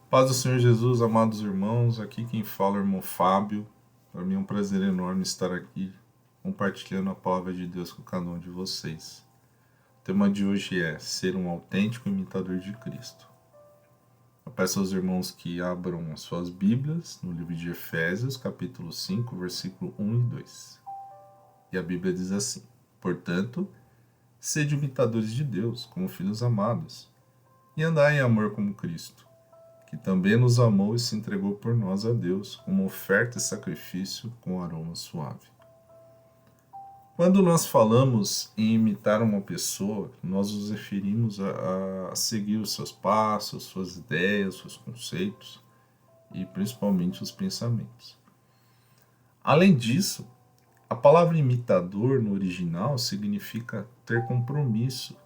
Paz do Senhor Jesus, amados irmãos, aqui quem fala é o irmão Fábio. Para mim é um prazer enorme estar aqui compartilhando a palavra de Deus com cada um de vocês. O tema de hoje é ser um autêntico imitador de Cristo. Eu peço aos irmãos que abram as suas Bíblias no livro de Efésios, capítulo 5, versículo 1 e 2. E a Bíblia diz assim: Portanto, sede imitadores de Deus, como filhos amados, e andai em amor como Cristo, que também nos amou e se entregou por nós a Deus, como oferta e sacrifício com aroma suave. Quando nós falamos em imitar uma pessoa, nós nos referimos a seguir os seus passos, suas ideias, seus conceitos e principalmente os pensamentos. Além disso, a palavra imitador no original significa ter compromisso,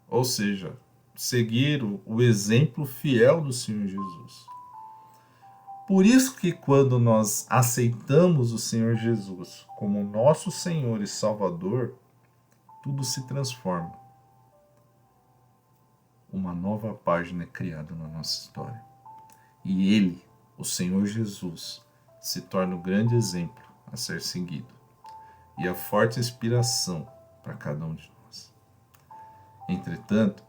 ou seja, seguir o exemplo fiel do Senhor Jesus. Por isso que quando nós aceitamos o Senhor Jesus como nosso Senhor e Salvador, tudo se transforma. Uma nova página é criada na nossa história. E Ele, o Senhor Jesus, se torna o grande exemplo a ser seguido e a forte inspiração para cada um de nós. Entretanto,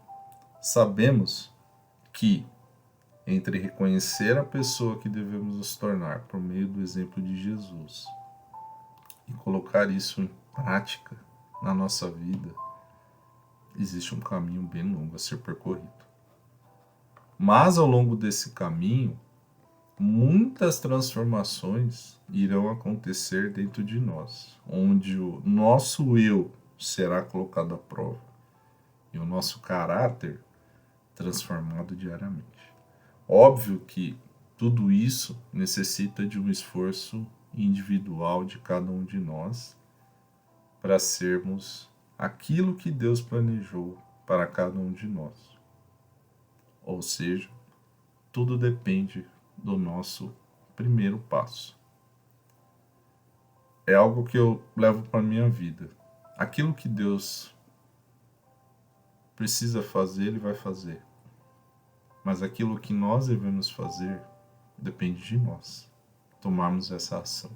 sabemos que entre reconhecer a pessoa que devemos nos tornar por meio do exemplo de Jesus e colocar isso em prática na nossa vida, existe um caminho bem longo a ser percorrido. Mas ao longo desse caminho, muitas transformações irão acontecer dentro de nós, onde o nosso eu será colocado à prova e o nosso caráter transformado diariamente. Óbvio que tudo isso necessita de um esforço individual de cada um de nós para sermos aquilo que Deus planejou para cada um de nós. Ou seja, tudo depende do nosso primeiro passo. É algo que eu levo para a minha vida. Aquilo que Deus precisa fazer, Ele vai fazer. Mas aquilo que nós devemos fazer depende de nós tomarmos essa ação.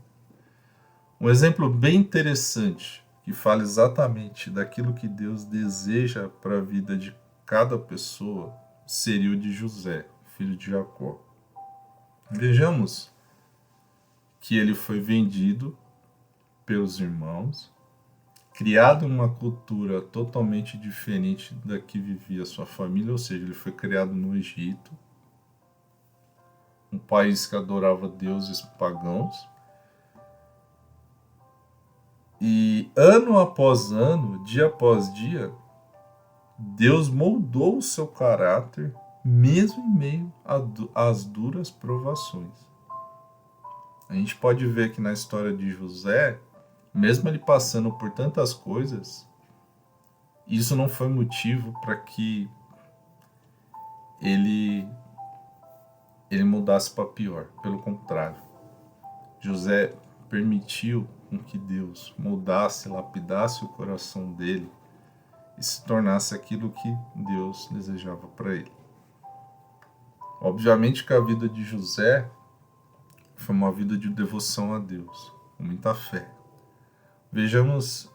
Um exemplo bem interessante que fala exatamente daquilo que Deus deseja para a vida de cada pessoa seria o de José, filho de Jacó. Vejamos que ele foi vendido pelos irmãos, criado em uma cultura totalmente diferente da que vivia sua família, ou seja, ele foi criado no Egito, um país que adorava deuses pagãos. E ano após ano, dia após dia, Deus moldou o seu caráter, mesmo em meio às duras provações. A gente pode ver que na história de José, mesmo ele passando por tantas coisas, isso não foi motivo para que ele mudasse para pior. Pelo contrário, José permitiu com que Deus moldasse, lapidasse o coração dele e se tornasse aquilo que Deus desejava para ele. Obviamente que a vida de José foi uma vida de devoção a Deus, com muita fé. Vejamos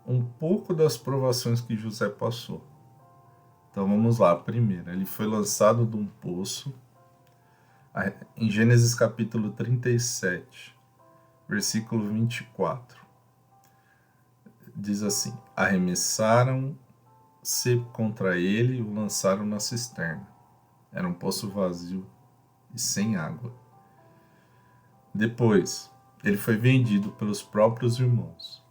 um pouco das provações que José passou. Então vamos lá. Primeiro, ele foi lançado de um poço. Em Gênesis capítulo 37, versículo 24. Diz assim: arremessaram-se contra ele e o lançaram na cisterna. Era um poço vazio e sem água. Depois, ele foi vendido pelos próprios irmãos.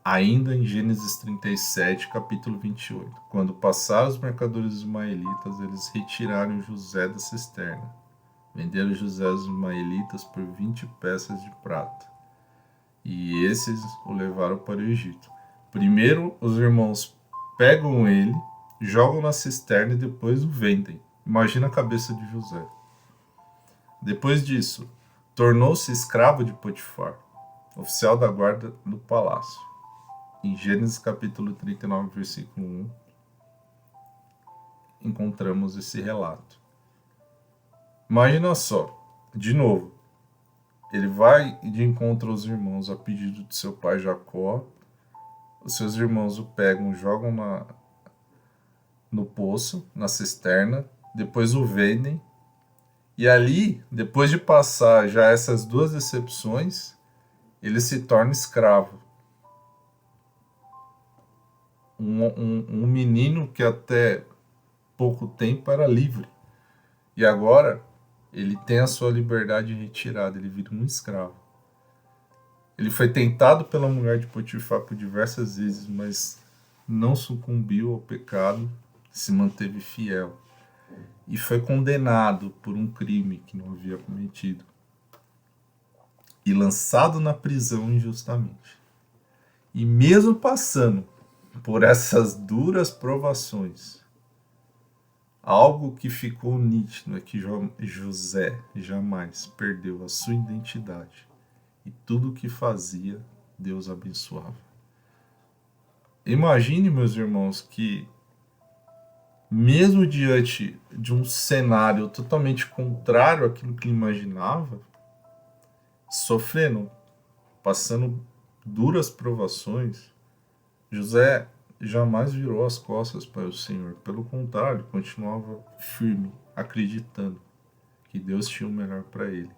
Ainda em Gênesis 37, capítulo 28. Quando passaram os mercadores ismaelitas, eles retiraram José da cisterna. Venderam José aos ismaelitas por 20 peças de prata. E esses o levaram para o Egito. Primeiro, os irmãos pegam ele, jogam na cisterna e depois o vendem. Imagina a cabeça de José. Depois disso, tornou-se escravo de Potifar, oficial da guarda do palácio. Em Gênesis capítulo 39, versículo 1, encontramos esse relato. Imagina só, de novo, ele vai de encontro aos irmãos a pedido de seu pai Jacó. Os seus irmãos o pegam, jogam no poço, na cisterna, depois o vendem. E ali, depois de passar já essas duas decepções, ele se torna escravo. Um menino que até pouco tempo era livre. E agora ele tem a sua liberdade retirada, ele vira um escravo. Ele foi tentado pela mulher de Potifar por diversas vezes, mas não sucumbiu ao pecado, se manteve fiel. E foi condenado por um crime que não havia cometido. E lançado na prisão injustamente. E mesmo passando por essas duras provações, algo que ficou nítido é que José jamais perdeu a sua identidade. E tudo o que fazia, Deus abençoava. Imagine, meus irmãos, que mesmo diante de um cenário totalmente contrário àquilo que ele imaginava, sofrendo, passando duras provações, José jamais virou as costas para o Senhor. Pelo contrário, continuava firme, acreditando que Deus tinha o melhor para ele.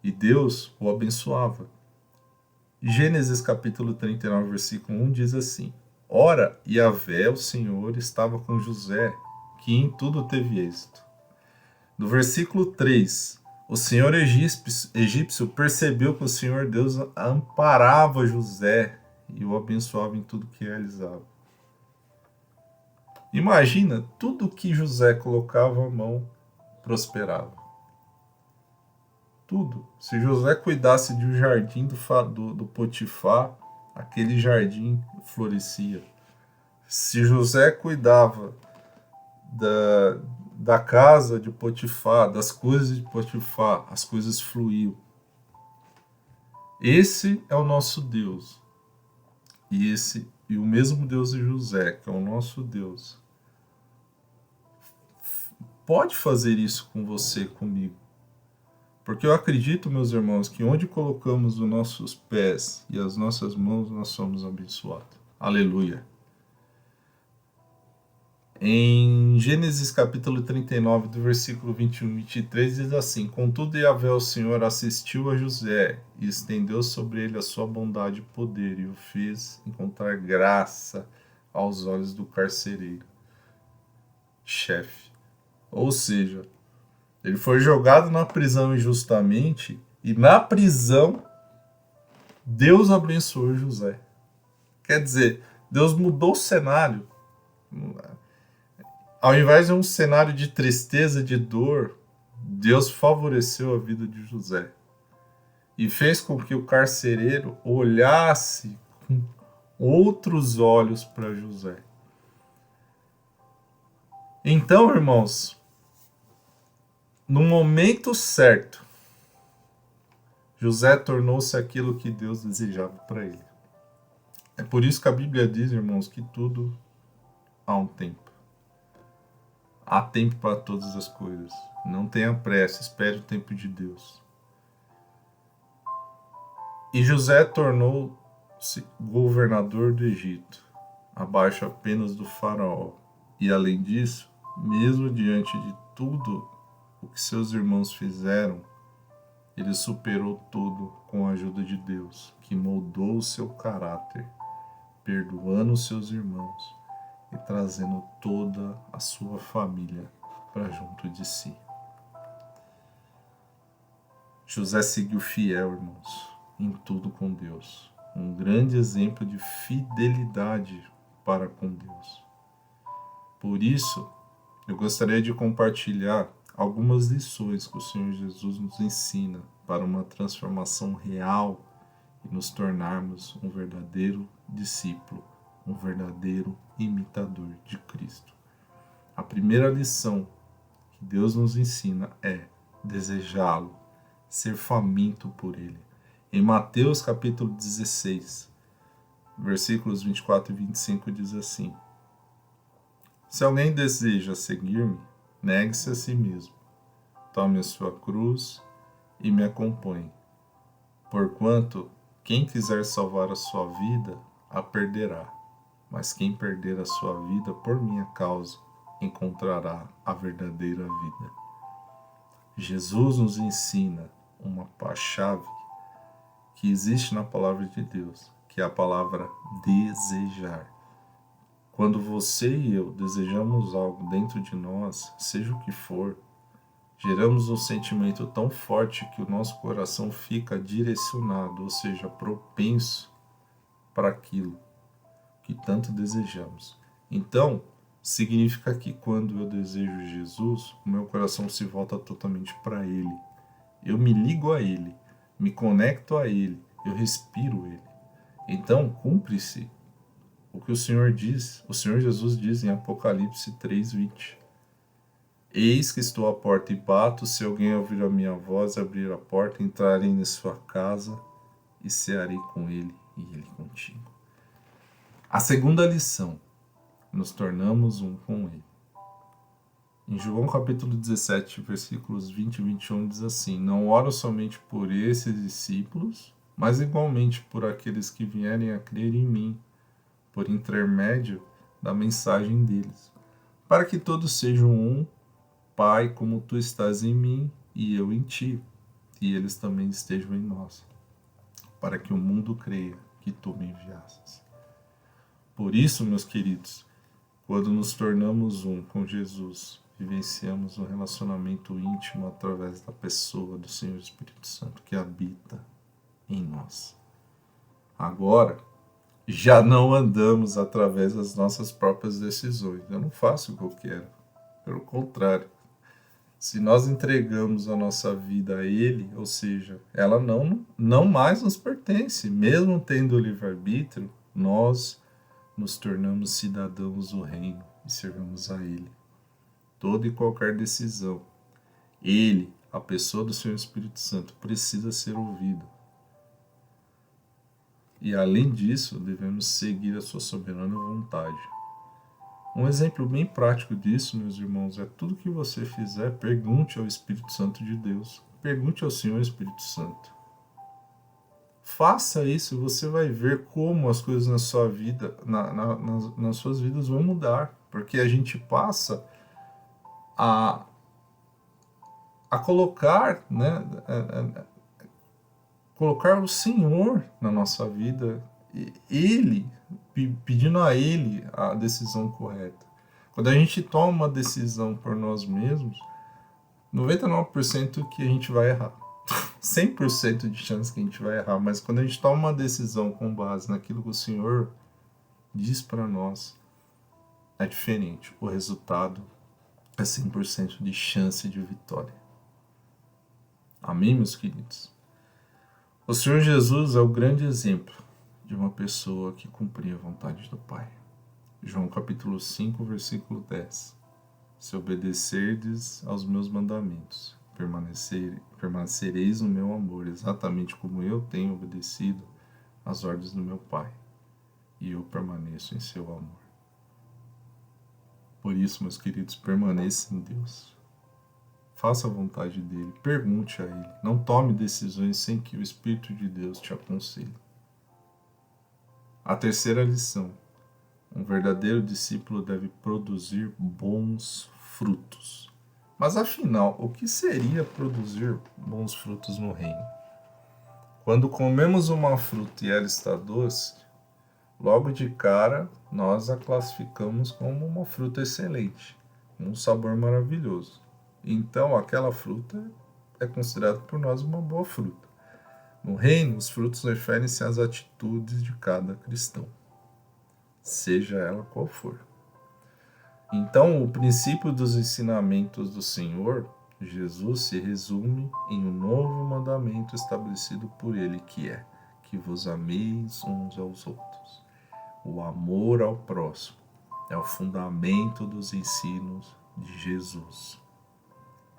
E Deus o abençoava. Gênesis capítulo 39, versículo 1 diz assim: Ora, Yahvé, o Senhor, estava com José, que em tudo teve êxito. No versículo 3, o Senhor egípcio percebeu que o Senhor Deus amparava José e o abençoava em tudo que realizava. Imagina, tudo que José colocava a mão prosperava. Tudo. Se José cuidasse de um jardim do Potifar, aquele jardim florescia. Se José cuidava da casa de Potifar, das coisas de Potifar, as coisas fluíam. Esse é o nosso Deus. E o mesmo Deus de José, que é o nosso Deus, pode fazer isso com você, comigo. Porque eu acredito, meus irmãos, que onde colocamos os nossos pés e as nossas mãos, nós somos abençoados. Aleluia. Em Gênesis capítulo 39, do versículo 21 e 23, diz assim: Contudo, Yahvé, o Senhor, assistiu a José e estendeu sobre ele a sua bondade e poder, e o fez encontrar graça aos olhos do carcereiro, chefe. Ou seja, ele foi jogado na prisão injustamente e na prisão Deus abençoou José. Quer dizer, Deus mudou o cenário. Ao invés de um cenário de tristeza, de dor, Deus favoreceu a vida de José e fez com que o carcereiro olhasse com outros olhos para José. Então, irmãos, no momento certo, José tornou-se aquilo que Deus desejava para ele. É por isso que a Bíblia diz, irmãos, que tudo há um tempo. Há tempo para todas as coisas. Não tenha pressa, espere o tempo de Deus. E José tornou-se governador do Egito, abaixo apenas do faraó. E além disso, mesmo diante de tudo o que seus irmãos fizeram, ele superou tudo com a ajuda de Deus, que moldou o seu caráter, perdoando os seus irmãos e trazendo toda a sua família para junto de si. José seguiu fiel, irmãos, em tudo com Deus. Um grande exemplo de fidelidade para com Deus. Por isso, eu gostaria de compartilhar algumas lições que o Senhor Jesus nos ensina para uma transformação real e nos tornarmos um verdadeiro discípulo, um verdadeiro imitador de Cristo. A primeira lição que Deus nos ensina é desejá-lo, ser faminto por ele. Em Mateus capítulo 16, versículos 24 e 25 diz assim: Se alguém deseja seguir-me, negue-se a si mesmo, tome a sua cruz e me acompanhe. Porquanto, quem quiser salvar a sua vida, a perderá. Mas quem perder a sua vida por minha causa, encontrará a verdadeira vida. Jesus nos ensina uma chave que existe na palavra de Deus, que é a palavra desejar. Quando você e eu desejamos algo dentro de nós, seja o que for, geramos um sentimento tão forte que o nosso coração fica direcionado, ou seja, propenso para aquilo que tanto desejamos. Então, significa que quando eu desejo Jesus, o meu coração se volta totalmente para Ele. Eu me ligo a Ele, me conecto a Ele, eu respiro Ele. Então, cumpre-se o que o Senhor Jesus diz em Apocalipse 3:20. Eis que estou à porta e bato, se alguém ouvir a minha voz, abrir a porta, entrarei em sua casa e cearei com ele e ele contigo. A segunda lição, nos tornamos um com ele. Em João capítulo 17, versículos 20 e 21 diz assim: Não oro somente por esses discípulos, mas igualmente por aqueles que vierem a crer em mim, por intermédio da mensagem deles, para que todos sejam um, Pai, como tu estás em mim e eu em ti, e eles também estejam em nós, para que o mundo creia que tu me enviastes. Por isso, meus queridos, quando nos tornamos um com Jesus, vivenciamos um relacionamento íntimo através da pessoa do Senhor Espírito Santo que habita em nós. Agora, já não andamos através das nossas próprias decisões. Eu não faço o que eu quero. Pelo contrário, se nós entregamos a nossa vida a Ele, ou seja, ela não mais nos pertence. Mesmo tendo o livre-arbítrio, nós nos tornamos cidadãos do reino e servimos a Ele. Toda e qualquer decisão, Ele, a pessoa do Senhor Espírito Santo, precisa ser ouvido. E além disso, devemos seguir a sua soberana vontade. Um exemplo bem prático disso, meus irmãos, é tudo que você fizer, pergunte ao Espírito Santo de Deus. Pergunte ao Senhor Espírito Santo. Faça isso e você vai ver como as coisas na sua vida, nas suas vidas vão mudar. Porque a gente passa a colocar, né, colocar o Senhor na nossa vida, Ele, pedindo a Ele a decisão correta. Quando a gente toma uma decisão por nós mesmos, 99% que a gente vai errar. 100% de chance que a gente vai errar, mas quando a gente toma uma decisão com base naquilo que o Senhor diz para nós, é diferente. O resultado é 100% de chance de vitória. Amém, meus queridos? O Senhor Jesus é o grande exemplo de uma pessoa que cumpria a vontade do Pai. João capítulo 5, versículo 10. Se obedecerdes aos meus mandamentos, permanecereis no meu amor, exatamente como eu tenho obedecido às ordens do meu Pai, e eu permaneço em seu amor. Por isso, meus queridos, permaneça em Deus. Faça a vontade dele, pergunte a ele. Não tome decisões sem que o Espírito de Deus te aconselhe. A terceira lição. Um verdadeiro discípulo deve produzir bons frutos. Mas afinal, o que seria produzir bons frutos no reino? Quando comemos uma fruta e ela está doce, logo de cara nós a classificamos como uma fruta excelente, com um sabor maravilhoso. Então aquela fruta é considerada por nós uma boa fruta. No reino, os frutos referem-se às atitudes de cada cristão, seja ela qual for. Então, o princípio dos ensinamentos do Senhor Jesus se resume em um novo mandamento estabelecido por Ele, que é que vos ameis uns aos outros. O amor ao próximo é o fundamento dos ensinos de Jesus.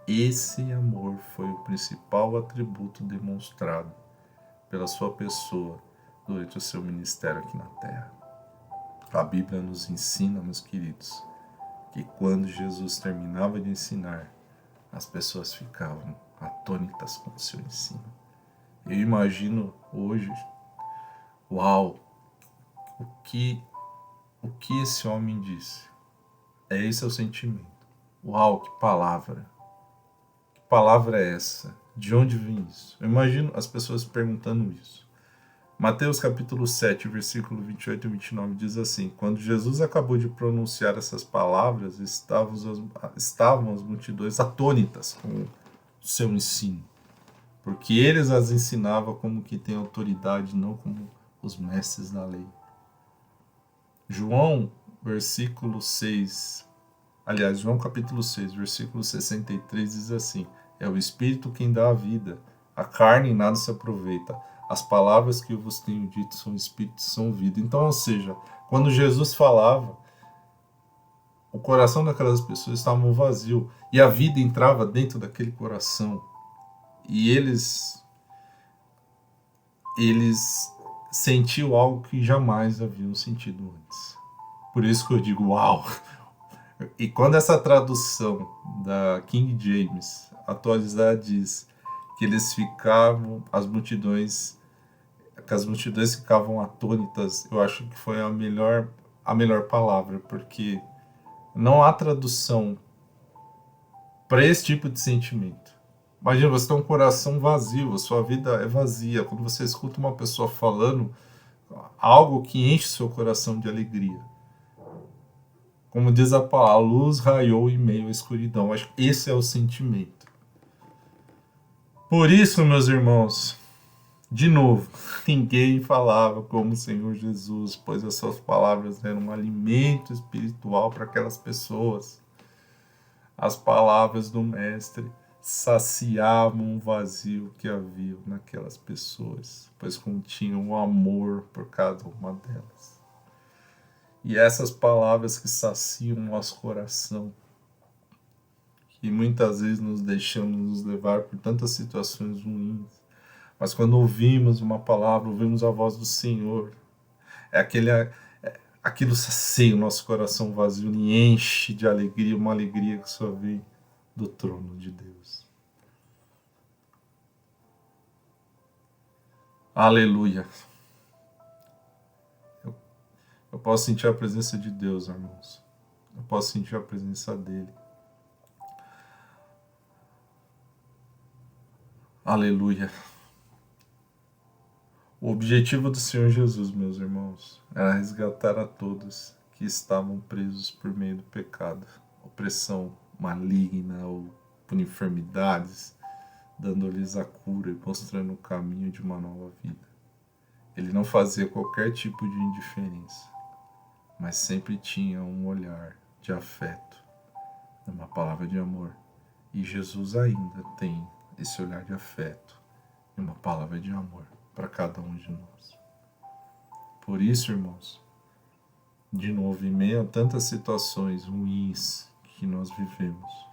Esse amor foi o principal atributo demonstrado pela sua pessoa durante o seu ministério aqui na Terra. A Bíblia nos ensina, meus queridos, que quando Jesus terminava de ensinar, as pessoas ficavam atônitas com o seu ensino. Eu imagino hoje, uau, o que esse homem disse? Esse é o sentimento. Uau, que palavra! Que palavra é essa? De onde vem isso? Eu imagino as pessoas perguntando isso. Mateus capítulo 7, versículo 28 e 29 diz assim: Quando Jesus acabou de pronunciar essas palavras, estavam as multidões atônitas com o seu ensino, porque eles as ensinavam como que tem autoridade, não como os mestres da lei. João capítulo 6, versículo 63 diz assim: É o Espírito quem dá a vida, a carne em nada se aproveita. As palavras que eu vos tenho dito são Espírito, são vida. Então, ou seja, quando Jesus falava, o coração daquelas pessoas estava vazio e a vida entrava dentro daquele coração. E eles sentiam algo que jamais haviam sentido antes. Por isso que eu digo, uau! E quando essa tradução da King James atualizada diz que eles ficavam, as multidões ficavam atônitas, eu acho que foi a melhor palavra, porque não há tradução para esse tipo de sentimento. Imagina, você tem um coração vazio, a sua vida é vazia. Quando você escuta uma pessoa falando algo que enche seu coração de alegria. Como diz a palavra, a luz raiou em meio à escuridão. Acho que esse é o sentimento. Por isso, meus irmãos, de novo, ninguém falava como o Senhor Jesus, pois as suas palavras eram um alimento espiritual para aquelas pessoas. As palavras do Mestre saciavam o vazio que havia naquelas pessoas, pois continham o amor por cada uma delas. E essas palavras que saciam o nosso coração, que muitas vezes nos deixamos nos levar por tantas situações ruins, mas quando ouvimos uma palavra, ouvimos a voz do Senhor, aquilo sacia o nosso coração vazio e enche de alegria, uma alegria que só vem do trono de Deus. Aleluia! Eu posso sentir a presença de Deus, irmãos. Eu posso sentir a presença dele. Aleluia! O objetivo do Senhor Jesus, meus irmãos, era resgatar a todos que estavam presos por meio do pecado, opressão maligna ou por enfermidades, dando-lhes a cura e mostrando o caminho de uma nova vida. Ele não fazia qualquer tipo de indiferença, mas sempre tinha um olhar de afeto, uma palavra de amor. E Jesus ainda tem esse olhar de afeto e uma palavra de amor para cada um de nós. Por isso, irmãos, de novo, em meio a tantas situações ruins que nós vivemos,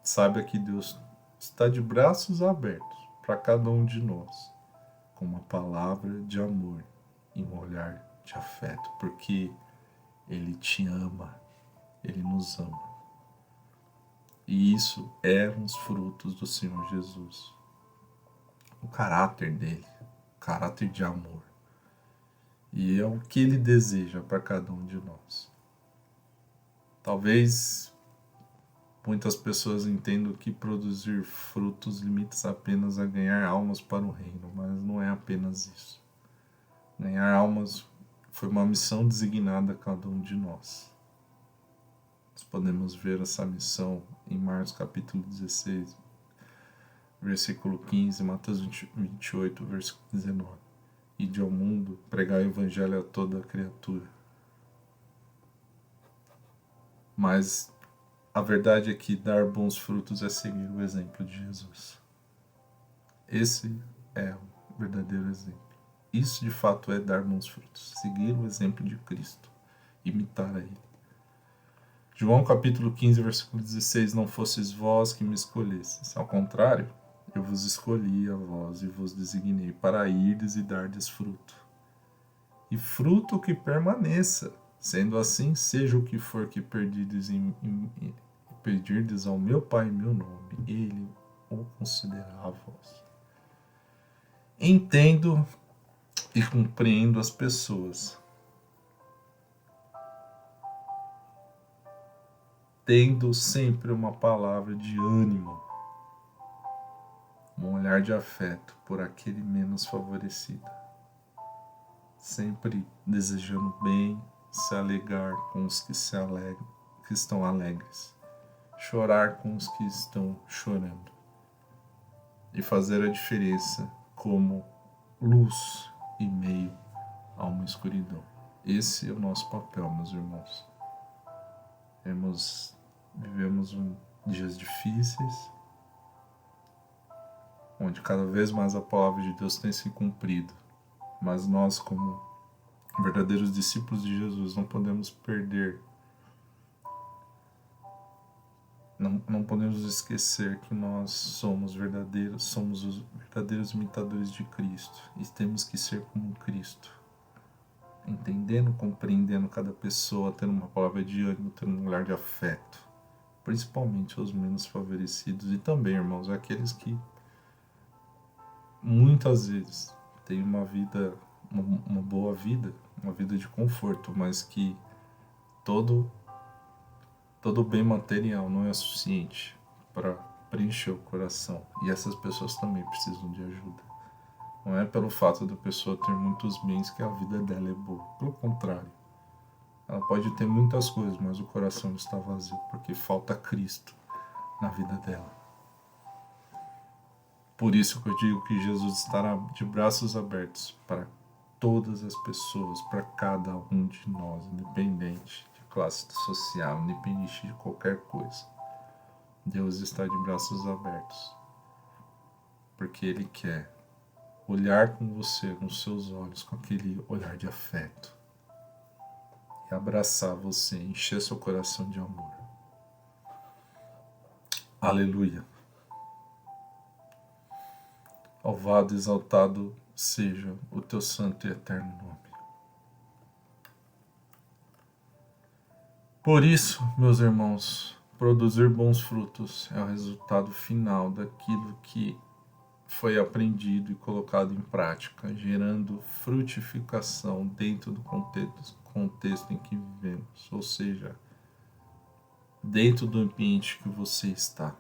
saiba que Deus está de braços abertos para cada um de nós, com uma palavra de amor e um olhar de afeto, porque Ele te ama, Ele nos ama. E isso eram os frutos do Senhor Jesus. O caráter dele, o caráter de amor. E é o que Ele deseja para cada um de nós. Talvez muitas pessoas entendam que produzir frutos limita-se apenas a ganhar almas para o reino, mas não é apenas isso. Ganhar almas foi uma missão designada a cada um de nós. Nós podemos ver essa missão em Marcos capítulo 16, versículo 15, Mateus 28, versículo 19. Ide ao mundo, pregar o evangelho a toda criatura. Mas a verdade é que dar bons frutos é seguir o exemplo de Jesus. Esse é o verdadeiro exemplo. Isso de fato é dar bons frutos, seguir o exemplo de Cristo, imitar a Ele. João capítulo 15, versículo 16, não fosseis vós que me escolhesseis, ao contrário, eu vos escolhi a vós e vos designei para irdes e dardes fruto. E fruto que permaneça, sendo assim, seja o que for que perdides pedirdes ao meu Pai em meu nome, ele o concederá a vós. Entendo e compreendo as pessoas, tendo sempre uma palavra de ânimo, um olhar de afeto por aquele menos favorecido, sempre desejando bem, se alegrar com os que que estão alegres, chorar com os que estão chorando e fazer a diferença como luz e meio a uma escuridão. Esse é o nosso papel, meus irmãos. Vivemos dias difíceis, onde cada vez mais a palavra de Deus tem se cumprido, mas nós, como verdadeiros discípulos de Jesus, não podemos perder, não podemos esquecer que nós somos os verdadeiros imitadores de Cristo e temos que ser como Cristo, entendendo, compreendendo cada pessoa, tendo uma palavra de ânimo, tendo um olhar de afeto, principalmente aos menos favorecidos e também, irmãos, aqueles que muitas vezes têm uma boa vida, uma vida de conforto, mas que todo bem material não é suficiente para preencher o coração. E essas pessoas também precisam de ajuda. Não é pelo fato da pessoa ter muitos bens que a vida dela é boa. Pelo contrário. Ela pode ter muitas coisas, mas o coração está vazio, porque falta Cristo na vida dela. Por isso que eu digo que Jesus estará de braços abertos para todas as pessoas, para cada um de nós, independente de classe social, independente de qualquer coisa. Deus está de braços abertos, porque Ele quer olhar com você, nos seus olhos, com aquele olhar de afeto, e abraçar você, encher seu coração de amor. Aleluia. Louvado e exaltado seja o teu santo e eterno nome. Por isso, meus irmãos, produzir bons frutos é o resultado final daquilo que foi aprendido e colocado em prática, gerando frutificação dentro do contexto em que vivemos, ou seja, dentro do ambiente que você está.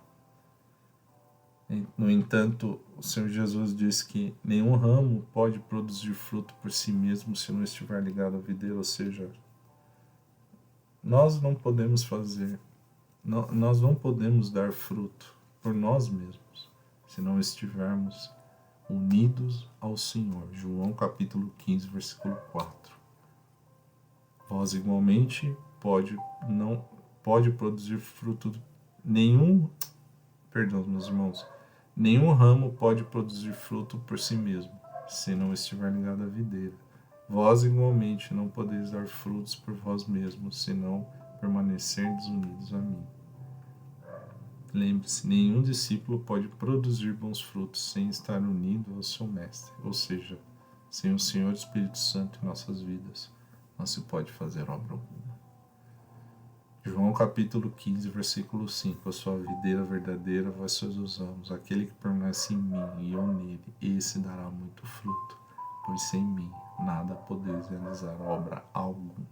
No entanto, o Senhor Jesus diz que nenhum ramo pode produzir fruto por si mesmo se não estiver ligado à videira, ou seja, nós não podemos dar fruto por nós mesmos se não estivermos unidos ao Senhor. João capítulo 15, versículo 4. Vós igualmente não pode produzir fruto nenhum, meus irmãos, nenhum ramo pode produzir fruto por si mesmo, se não estiver ligado à videira. Vós igualmente não podeis dar frutos por vós mesmos, se não permanecerdes unidos a mim. Lembre-se, nenhum discípulo pode produzir bons frutos sem estar unido ao seu mestre, ou seja, sem o Senhor Espírito Santo em nossas vidas, não se pode fazer obra alguma. João capítulo 15, versículo 5. A sua videira verdadeira, vós sois os ramos. Aquele que permanece em mim e eu nele, esse dará muito fruto, pois sem mim nada podeis realizar obra alguma.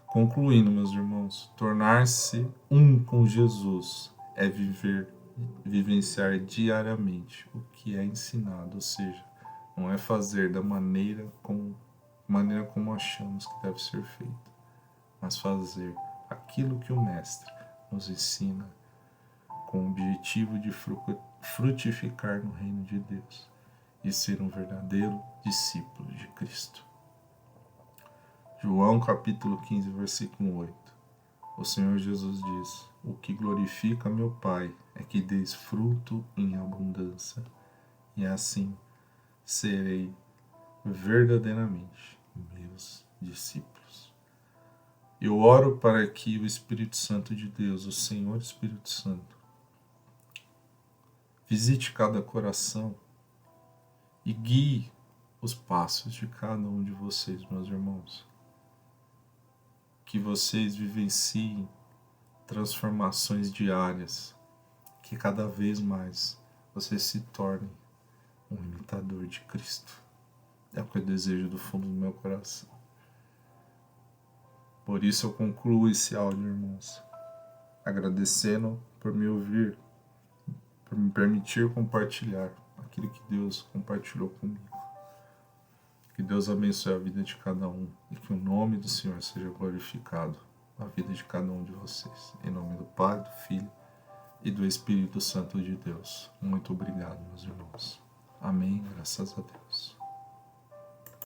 Concluindo, meus irmãos, tornar-se um com Jesus é vivenciar diariamente o que é ensinado, ou seja, não é fazer da maneira como achamos que deve ser feito, mas fazer aquilo que o Mestre nos ensina com o objetivo de frutificar no reino de Deus e ser um verdadeiro discípulo de Cristo. João capítulo 15, versículo 8. O Senhor Jesus diz: o que glorifica meu Pai é que deis fruto em abundância, e assim serei verdadeiramente meus discípulos. Eu oro para que o Espírito Santo de Deus, o Senhor Espírito Santo, visite cada coração e guie os passos de cada um de vocês, meus irmãos. Que vocês vivenciem transformações diárias, que cada vez mais você se torne um imitador de Cristo. É o que eu desejo do fundo do meu coração. Por isso eu concluo esse áudio, irmãos, agradecendo por me ouvir, por me permitir compartilhar aquilo que Deus compartilhou comigo. Que Deus abençoe a vida de cada um e que o nome do Senhor seja glorificado na vida de cada um de vocês. Em nome do Pai, do Filho e do Espírito Santo de Deus. Muito obrigado, meus irmãos. Amém. Graças a Deus.